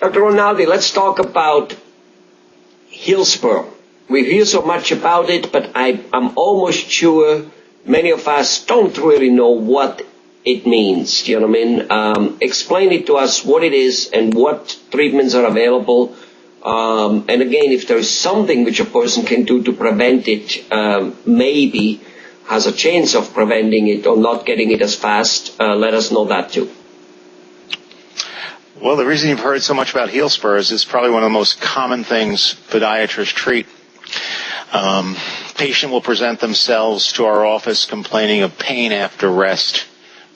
Dr. Rinaldi, let's talk about heel spur. We hear so much about it, but I'm almost sure many of us don't really know what it means. Do you know what I mean? Explain it to us what it is and what treatments are available. And again, if there is something which a person can do to prevent it, maybe has a chance of preventing it or not getting it as fast, let us know that too. Well, the reason you've heard so much about heel spurs is probably one of the most common things podiatrists treat. Patient will present themselves to our office complaining of pain after rest,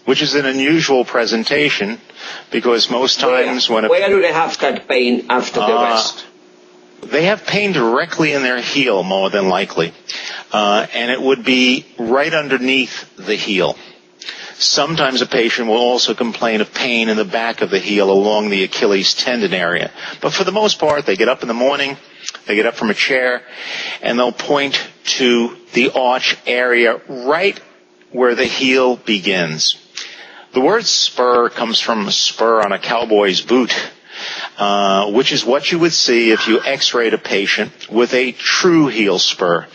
which is an unusual presentation because most times where do they have that pain after the rest? They have pain directly in their heel, more than likely, and it would be right underneath the heel. Sometimes a patient will also complain of pain in the back of the heel along the Achilles tendon area. But for the most part, they get up in the morning, they get up from a chair, and they'll point to the arch area right where the heel begins. The word spur comes from spur on a cowboy's boot, which is what you would see if you x-rayed a patient with a true heel spur.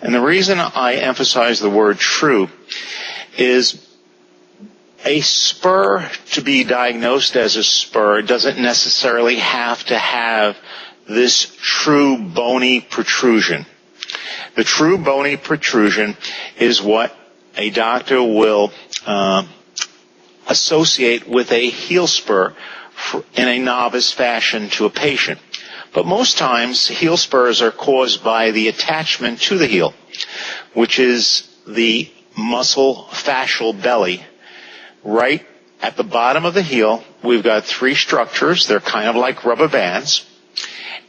And the reason I emphasize the word true is a spur, to be diagnosed as a spur, doesn't necessarily have to have this true bony protrusion. The true bony protrusion is what a doctor will associate with a heel spur in a novice fashion to a patient. But most times, heel spurs are caused by the attachment to the heel, which is the muscle fascial belly. Right at the bottom of the heel, we've got three structures. They're kind of like rubber bands,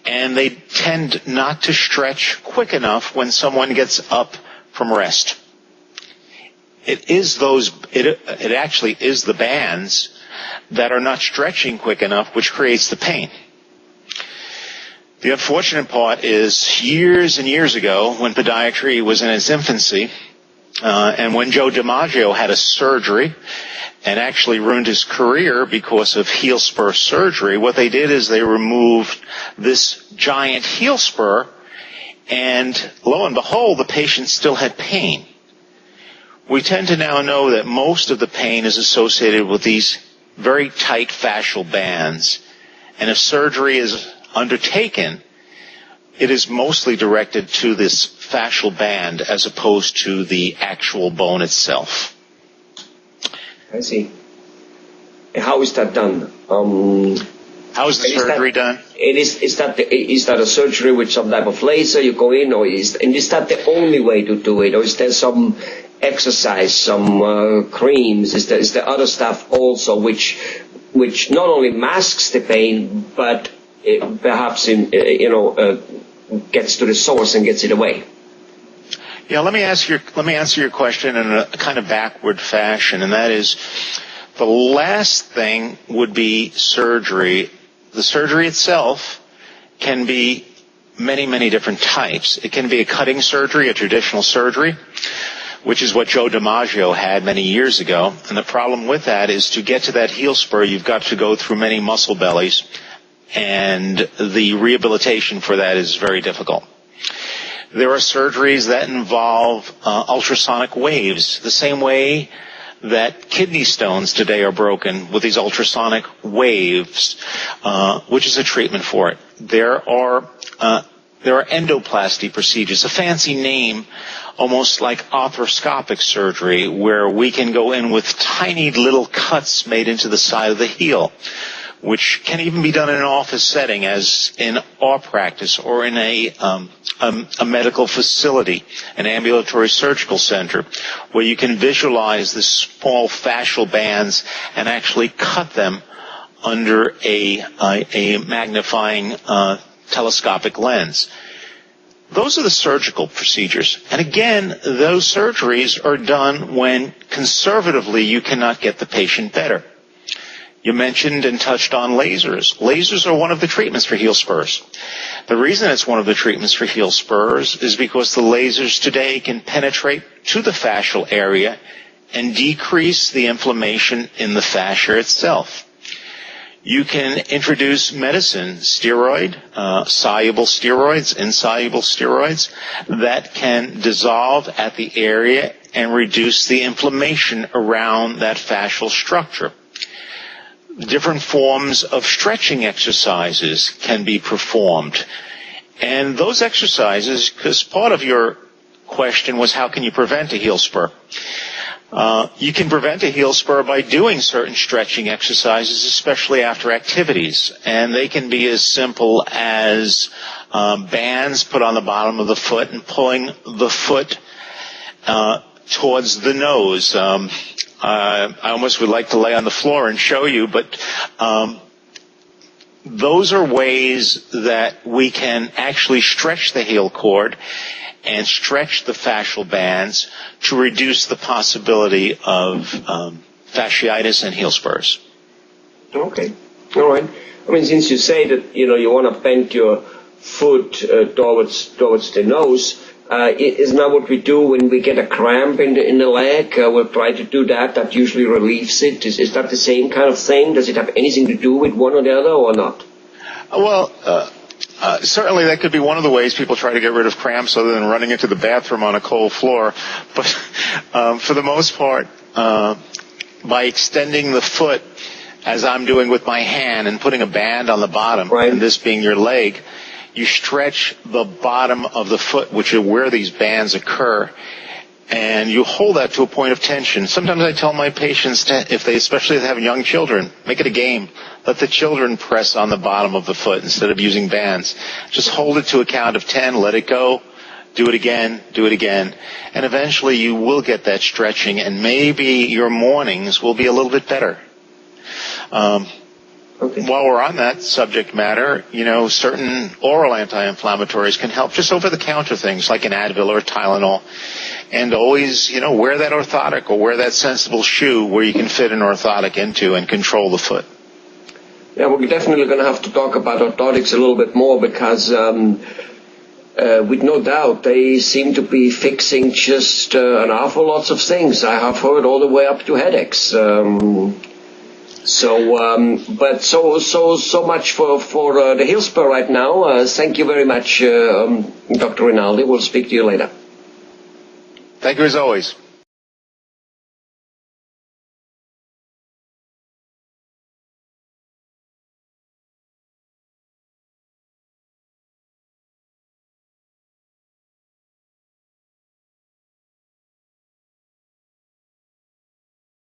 and they tend not to stretch quick enough when someone gets up from rest. It actually is the bands that are not stretching quick enough, which creates the pain. The unfortunate part is years and years ago, when podiatry was in its infancy, and when Joe DiMaggio had a surgery and actually ruined his career because of heel spur surgery, what they did is they removed this giant heel spur, and lo and behold, the patient still had pain. We tend to now know that most of the pain is associated with these very tight fascial bands, and if surgery is undertaken, it is mostly directed to this fascial band as opposed to the actual bone itself. I see. How is that done? How is the surgery done? Is that a surgery with some type of laser you go in, or is that the only way to do it, or is there some exercise, some creams? Is there other stuff also which not only masks the pain, but perhaps gets to the source and gets it away? Yeah, let me answer your question in a kind of backward fashion, and that is, the last thing would be surgery. The surgery itself can be many, many different types. It can be a cutting surgery, a traditional surgery, which is what Joe DiMaggio had many years ago. And the problem with that is, to get to that heel spur, you've got to go through many muscle bellies, and the rehabilitation for that is very difficult. There are surgeries that involve ultrasonic waves, the same way that kidney stones today are broken with these ultrasonic waves, which is a treatment for it. There are endoplasty procedures, a fancy name, almost like arthroscopic surgery, where we can go in with tiny little cuts made into the side of the heel, which can even be done in an office setting, as in our practice, or in a medical facility, an ambulatory surgical center, where you can visualize the small fascial bands and actually cut them under a magnifying telescopic lens. Those are the surgical procedures. And again, those surgeries are done when conservatively you cannot get the patient better. You mentioned and touched on lasers. Lasers are one of the treatments for heel spurs. The reason it's one of the treatments for heel spurs is because the lasers today can penetrate to the fascial area and decrease the inflammation in the fascia itself. You can introduce medicine, soluble steroids, insoluble steroids, that can dissolve at the area and reduce the inflammation around that fascial structure. Different forms of stretching exercises can be performed. And those exercises, because part of your question was how can you prevent a heel spur? You can prevent a heel spur by doing certain stretching exercises, especially after activities. And they can be as simple as bands put on the bottom of the foot and pulling the foot towards the nose. I almost would like to lay on the floor and show you, but those are ways that we can actually stretch the heel cord and stretch the fascial bands to reduce the possibility of fasciitis and heel spurs. Okay. All right. I mean, since you say that, you want to bend your foot towards the nose, isn't that what we do when we get a cramp in the leg? We'll try to do that. That usually relieves it. Is that the same kind of thing? Does it have anything to do with one or the other or not? Well, certainly that could be one of the ways people try to get rid of cramps other than running into the bathroom on a cold floor. But for the most part, by extending the foot, as I'm doing with my hand, and putting a band on the bottom, right, and this being your leg, you stretch the bottom of the foot, which is where these bands occur, and you hold that to a point of tension. Sometimes I tell my patients, especially if they have young children, make it a game. Let the children press on the bottom of the foot instead of using bands. Just hold it to a count of 10, let it go, do it again, and eventually you will get that stretching, and maybe your mornings will be a little bit better. Okay. While we're on that subject matter, certain oral anti-inflammatories can help, just over-the-counter things like an Advil or Tylenol. And always, wear that orthotic or wear that sensible shoe where you can fit an orthotic into and control the foot. Yeah, we're definitely going to have to talk about orthotics a little bit more because with no doubt they seem to be fixing just an awful lots of things. I have heard all the way up to headaches. But so much for the heel spur right now. Thank you very much, Dr. Rinaldi. We'll speak to you later. Thank you as always.